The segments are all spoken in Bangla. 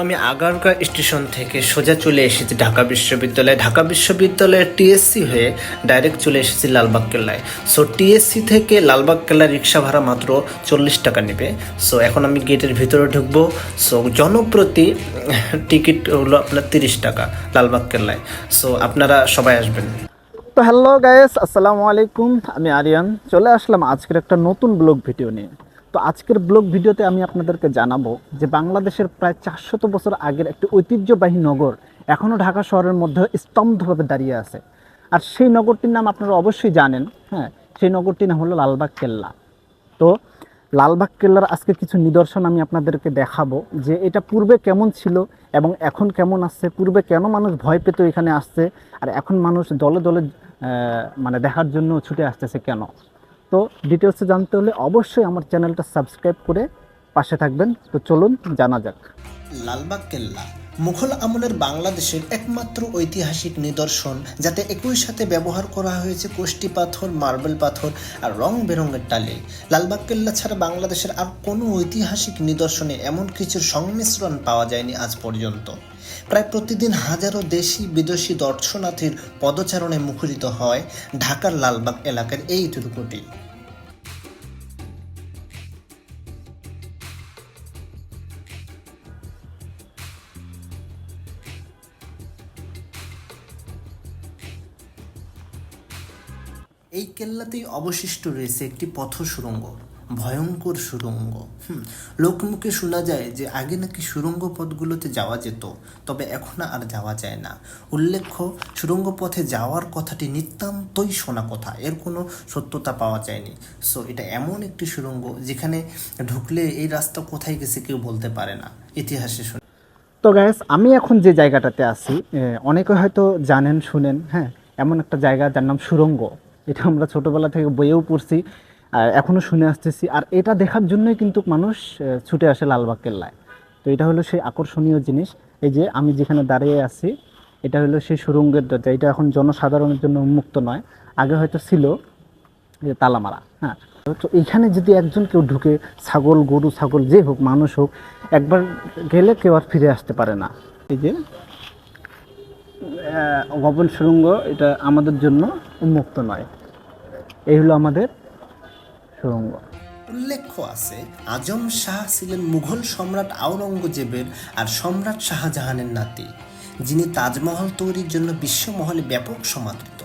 আমি আগারগাঁ স্টেশন থেকে সোজা চলে এসেছি ঢাকা বিশ্ববিদ্যালয়ে। ঢাকা বিশ্ববিদ্যালয়ের টিএসসি হয়ে ডাইরেক্ট চলে এসেছি লালবাগ কেল্লায়। সো টিএসসি থেকে লালবাগ কেল্লার রিক্সা ভাড়া মাত্র 40 টাকা নেবে। সো এখন আমি গেটের ভিতরে ঢুকবো। সো জনপ্রতি টিকিট হলো আপনার 30 টাকা লালবাগ কেল্লায়। সো আপনারা সবাই আসবেন। তো হ্যালো গাইস, আসসালামু আলাইকুম। আমি আরিয়ান চলে আসলাম আজকের একটা নতুন ব্লগ ভিডিও নিয়ে। তো আজকের ব্লগ ভিডিওতে আমি আপনাদেরকে জানাবো যে বাংলাদেশের প্রায় 400 বছর আগের একটি ঐতিহ্যবাহী নগর এখনও ঢাকা শহরের মধ্যে স্তম্ভভাবে দাঁড়িয়ে আছে। আর সেই নগরটির নাম আপনারা অবশ্যই জানেন। হ্যাঁ, সেই নগরটির নাম হলো লালবাগ কেল্লা। তো লালবাগ কেল্লার আজকে কিছু নিদর্শন আমি আপনাদেরকে দেখাবো যে এটা পূর্বে কেমন ছিল এবং এখন কেমন আসছে, পূর্বে কেন মানুষ ভয় পেত এখানে আসছে, আর এখন মানুষ দলে দলে মানে দেখার জন্য ছুটে আসতেছে কেন। তো ডিটেলসে জানতে হলে অবশ্যই আমার চ্যানেলটা সাবস্ক্রাইব করে পাশে থাকবেন। তো চলুন জানা যাক। লালবাগ কেল্লা মুঘল আমলের বাংলাদেশের একমাত্র ঐতিহাসিক নিদর্শন, যাতে একই সাথে ব্যবহার করা হয়েছে কোষ্টি পাথর, মার্বেল পাথর আর রং বেরঙের টালি। লালবাগ কেল্লা ছাড়া বাংলাদেশের আর কোনো ঐতিহাসিক নিদর্শনে এমন কিছুর সংমিশ্রণ পাওয়া যায়নি আজ পর্যন্ত। প্রায় প্রতিদিন হাজারো দেশি বিদেশি দর্শনার্থীর পদচারণে মুখরিত হয় ঢাকার লালবাগ এলাকার এই দুর্গটি। এই কেল্লাতেই অবশিষ্ট রয়েছে একটি পথ সুড়ঙ্গ, ভয়ঙ্কর সুড়ঙ্গ। লোকমুখে শোনা যায় যে আগে নাকি সুড়ঙ্গ পথগুলোতে যাওয়া যেত, তবে এখন আর যাওয়া যায় না। উল্লেখ্য, সুড়ঙ্গ পথে যাওয়ার কথাটি নিতান্তই শোনা কথা, এর কোনো সত্যতা পাওয়া যায়নি। সো এটা এমন একটি সুড়ঙ্গ যেখানে ঢুকলে এই রাস্তা কোথায় গেছে কেউ বলতে পারে না, ইতিহাসে শুনে। তো গাইস, আমি এখন যে জায়গাটাতে আছি অনেকে হয়তো জানেন, শুনেন। হ্যাঁ, এমন একটা জায়গা যার নাম সুড়ঙ্গ। এটা আমরা ছোটোবেলা থেকে বইয়েও পড়ছি আর এখনও শুনে আসতেছি। আর এটা দেখার জন্যই কিন্তু মানুষ ছুটে আসে লালবাগ কেল্লায়। তো এটা হলো সেই আকর্ষণীয় জিনিস। এই যে আমি যেখানে দাঁড়িয়ে আছি, এটা হলো সেই সুড়ঙ্গের দরজা। এটা এখন জনসাধারণের জন্য উন্মুক্ত নয়, আগে হয়তো ছিল তালামারা। হ্যাঁ, তো এইখানে যদি একজন কেউ ঢুকে, ছাগল, গরু, ছাগল যে হোক, মানুষ হোক, একবার গেলে কেউ আর ফিরে আসতে পারে না। এই যে গোপন সুড়ঙ্গ, এটা আমাদের জন্য উন্মুক্ত নয়। এই হলো আমাদের সুড়ঙ্গ। উল্লেখ্য আছে, আজম শাহ ছিলেন মুঘল সম্রাট আওরঙ্গজেবের আর সম্রাট শাহজাহানের নাতি, যিনি তাজমহল তৈরির জন্য বিশ্বমহলে ব্যাপক সমাদৃত।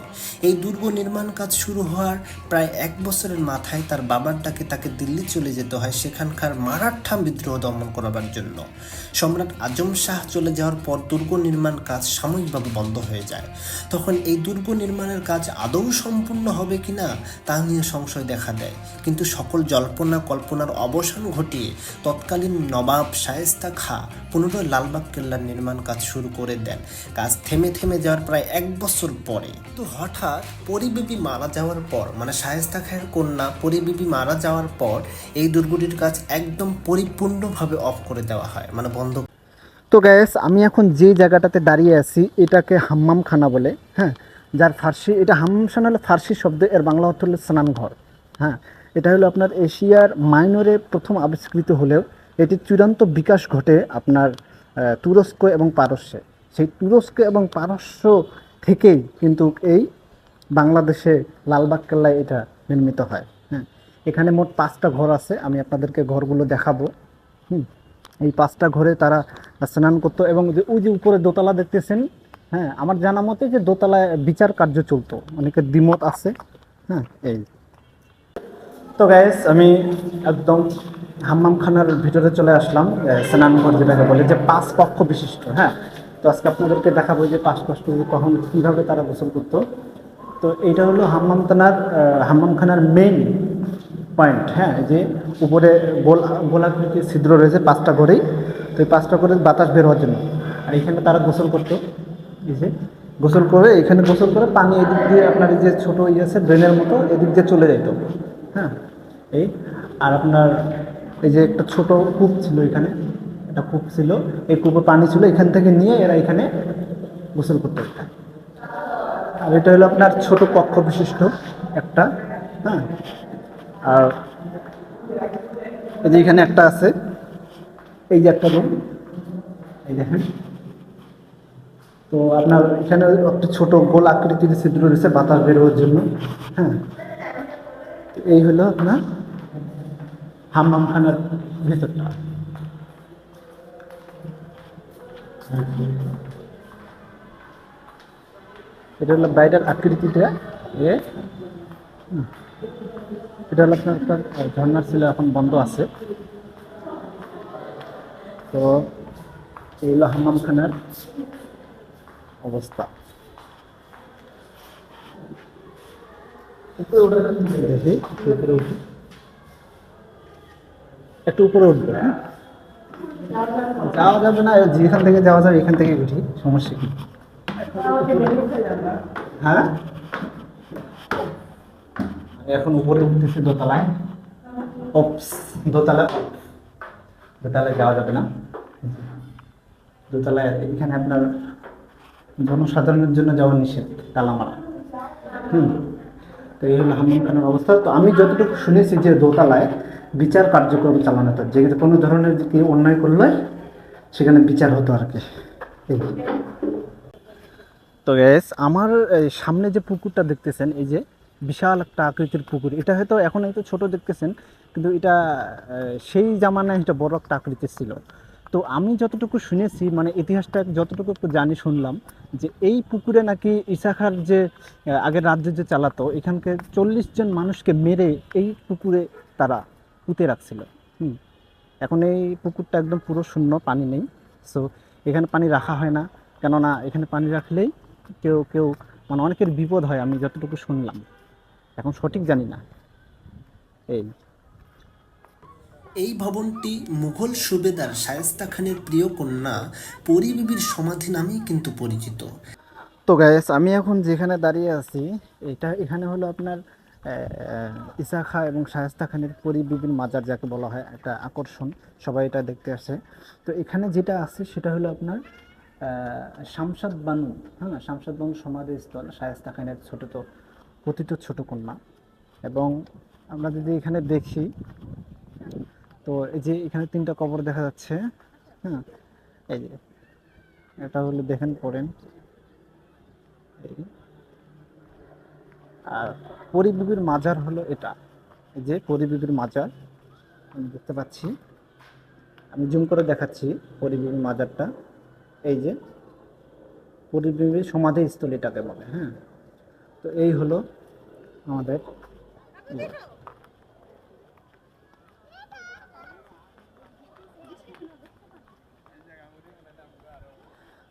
এই দুর্গ নির্মাণ কাজ শুরু হওয়ার প্রায় 1 বছরের মাথায় তার বাবার ডাকে তাকে দিল্লি চলে যেতে হয় সেখানকার মারাঠা বিদ্রোহ দমন করার জন্য। সম্রাট আজম শাহ চলে যাওয়ার পর দুর্গ নির্মাণ কাজ সাময়িকভাবে বন্ধ হয়ে যায়। তখন এই দুর্গ নির্মাণের কাজ আদৌ সম্পূর্ণ হবে কিনা তা নিয়ে সংশয় দেখা দেয়। কিন্তু সকল জল্পনা কল্পনার অবসান ঘটিয়ে তৎকালীন নবাব শায়েস্তা খাঁ পুনরায় লালবাগ কেল্লার নির্মাণ কাজ শুরু করে দেন। কাজ থেমে থেমে যাওয়ার প্রায় 1 বছর পরে তো হঠাৎ পরিবিবি মারা যাওয়ার পর, মানে শায়েস্তা খাঁর কন্যা পরিবিবি মারা যাওয়ার পর এই দুর্গটির কাজ একদম পরিপূর্ণভাবে অফ করে দেওয়া হয়, মানে বন্ধ। তো গ্যাস, আমি এখন যে জায়গাটাতে দাঁড়িয়ে আছি এটাকে হাম্মামখানা বলে। হ্যাঁ, যার ফার্সি, এটা হাম্মামখানা হলো ফার্সি শব্দ, এর বাংলা অর্থ হলো স্নানঘর। হ্যাঁ, এটা হলো আপনার এশিয়ার মাইনরে প্রথম আবিষ্কৃত হলেও এটির চূড়ান্ত বিকাশ ঘটে আপনার তুরস্ক এবং পারস্যে। সেই তুরস্ক এবং পারস্য থেকেই কিন্তু এই বাংলাদেশে লালবাগ কেল্লায় এটা নির্মিত হয়। হ্যাঁ, এখানে মোট 5টা ঘর আছে, আমি আপনাদেরকে ঘরগুলো দেখাবো। এই 5টা ঘরে তারা স্নান করতো এবং যে ওই যে উপরে দোতলা দেখতেছেন, হ্যাঁ, আমার জানা মতে যে দোতলায় বিচার কার্য চলতো, অনেকের দ্বিমত আছে। হ্যাঁ, এই তো গাইস, আমি একদম হাম্মামখানার ভিতরে চলে আসলাম, স্নানঘর যেটাকে বলে, যে 5 কক্ষ বিশিষ্ট। হ্যাঁ, তো আজকে আপনাদেরকে দেখাবো যে 5 কক্ষ কখন কীভাবে তারা গোসল করতো। তো এইটা হলো হাম্মামখানার মেইন পয়েন্ট। হ্যাঁ, যে উপরে গোলাকৃতি ছিদ্র রয়েছে 5টা ঘরেই। তো এই 5টা করে বাতাস বের হওয়ার জন্য। আর এখানে তারা গোসল করতো। এই যে গোসল করে, এখানে গোসল করে পানি এদিক দিয়ে আপনার এই যে ছোটো আছে ড্রেনের মতো, এদিক দিয়ে চলে যেত। হ্যাঁ, এই আর আপনার এই যে একটা ছোট কূপ ছিল, এখানে একটা কূপ ছিল, এই কূপে পানি ছিল, এখান থেকে নিয়ে এরা এখানে গোসল করতে। আর এটা হলো আপনার ছোট কক্ষ বিশিষ্ট একটা। হ্যাঁ, আর এই যে এখানে একটা আছে, এই যে একটা রুম, এই দেখেন। তো আপনার এখানে একটা ছোট গোল আকৃতির ছিদ্র রয়েছে বাতাস বের হওয়ার জন্য। হ্যাঁ, তো এই হলো আপনার হাম্মামখানার ভেতরটা। এটা হলো বাইরের আকৃতিটা। এ এটা হলো আপনার একটা ঝর্ণার ছিল, এখন বন্ধ আছে। তো এই হলো হাম্মামখানার অবস্থা। উপরে ওঠা দেখি, উপরে উঠি, একটু উপরে উঠবে। হ্যাঁ, যাওয়া যাবে না, যেখান থেকে যাওয়া যাবে এখান থেকে উঠি, সমস্যা কি? হ্যাঁ, এখন উপরে উঠতেছি দোতলায়। ওপস, দোতলা, দোতলায় যাওয়া যাবে না। দোতলায় এখানে আপনার জনসাধারণের জন্য যাওয়া নিষেধ, তালা মারা। তো এই হলো হাম্মামখানার অবস্থা। তো আমি যতটুকু শুনেছি যে দোতলায় বিচার কার্যক্রম চালানো হতো, যে কোনো ধরনের যে কেউ অন্যায় করলে সেখানে বিচার হতো আর কি। এই তো গ্যাস, আমার এই সামনে যে পুকুরটা দেখতেছেন, এই যে বিশাল একটা আকৃতির পুকুর, এটা হয়তো এখন হয়তো ছোট দেখতেছেন, কিন্তু এটা সেই জামানায় এটা বড় একটা আকৃতির ছিল। তো আমি যতটুকু শুনেছি, মানে ইতিহাসটা যতটুকু একটু জানি শুনলাম, যে এই পুকুরে নাকি ঈসা খাঁর যে আগের রাজ্য যে চালাতো, এখানকে 40 জন মানুষকে মেরে এই পুকুরে তারা পুঁতে রাখছিল। হুম, এখন এই পুকুরটা একদম পুরো শূন্য, পানি নেই। সো এখানে পানি রাখা হয় না, কেননা এখানে পানি রাখলেই কেউ কেউ মানে অনেকের বিপদ হয়, আমি যতটুকু শুনলাম, এখন সঠিক জানি না। এই এই ভবনটি মুঘল সুবেদার শায়েস্তা খানের প্রিয় কন্যা পরী বিবির সমাধি নামেই কিন্তু পরিচিত। তো গ্যাস, আমি এখন যেখানে দাঁড়িয়ে আছি, এখানে হলো আপনার ঈসা খাঁ এবং শায়েস্তা খানের পরী বিবির মাজার, যাকে বলা হয় একটা আকর্ষণ, সবাই এটা দেখতে আসে। তো এখানে যেটা আছে সেটা হলো আপনার শামশাদ বানু, হ্যাঁ, শামশাদ বানু সমাধিস্থল, শায়েস্তা খানের পতিত ছোট কন্যা। এবং আমরা যদি এখানে দেখি, তো এই যে এখানে 3টা কবর দেখা যাচ্ছে। হ্যাঁ, এই যে এটা হলো, দেখেন পড়েন। এই আর পরী বিবির মাজার হলো এটা, এই যে পরী বিবির মাজার আমি দেখতে পাচ্ছি, আমি জুম করে দেখাচ্ছি পরী বিবির মাজারটা। এই যে পরী বিবির সমাধিস্থল এটাকে বলে। হ্যাঁ, তো এই হলো আমাদের ইয়ে।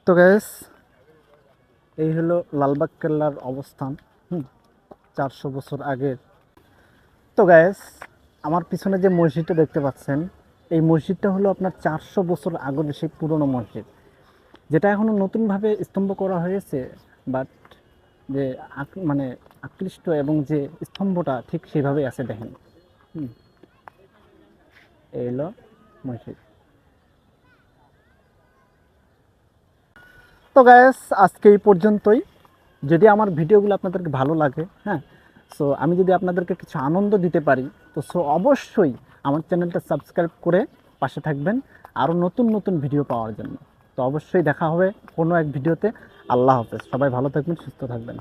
তো গ্যাস, এই হলো লালবাগ কেল্লার অবস্থান। 400 বছর আগের। তো গ্যাস, আমার পিছনে যে মসজিদটা দেখতে পাচ্ছেন, এই মসজিদটা হলো আপনার 400 বছর আগের সেই পুরনো মসজিদ, যেটা এখনো নতুনভাবে স্তম্ভ করা হয়েছে। বাট যে মানে আকৃষ্ট এবং যে স্তম্ভটা ঠিক সেইভাবেই আছে, দেখেন। এই হলো মসজিদ। তো গ্যাস, আজকে এই পর্যন্তই। যদি আমার ভিডিওগুলো আপনাদেরকে ভালো লাগে, হ্যাঁ, সো আমি যদি আপনাদেরকে কিছু আনন্দ দিতে পারি, তো অবশ্যই আমার চ্যানেলটা সাবস্ক্রাইব করে পাশে থাকবেন আরও নতুন নতুন ভিডিও পাওয়ার জন্য। তো অবশ্যই দেখা হবে কোনো এক ভিডিওতে। আল্লাহ হাফেজ, সবাই ভালো থাকবেন, সুস্থ থাকবেন।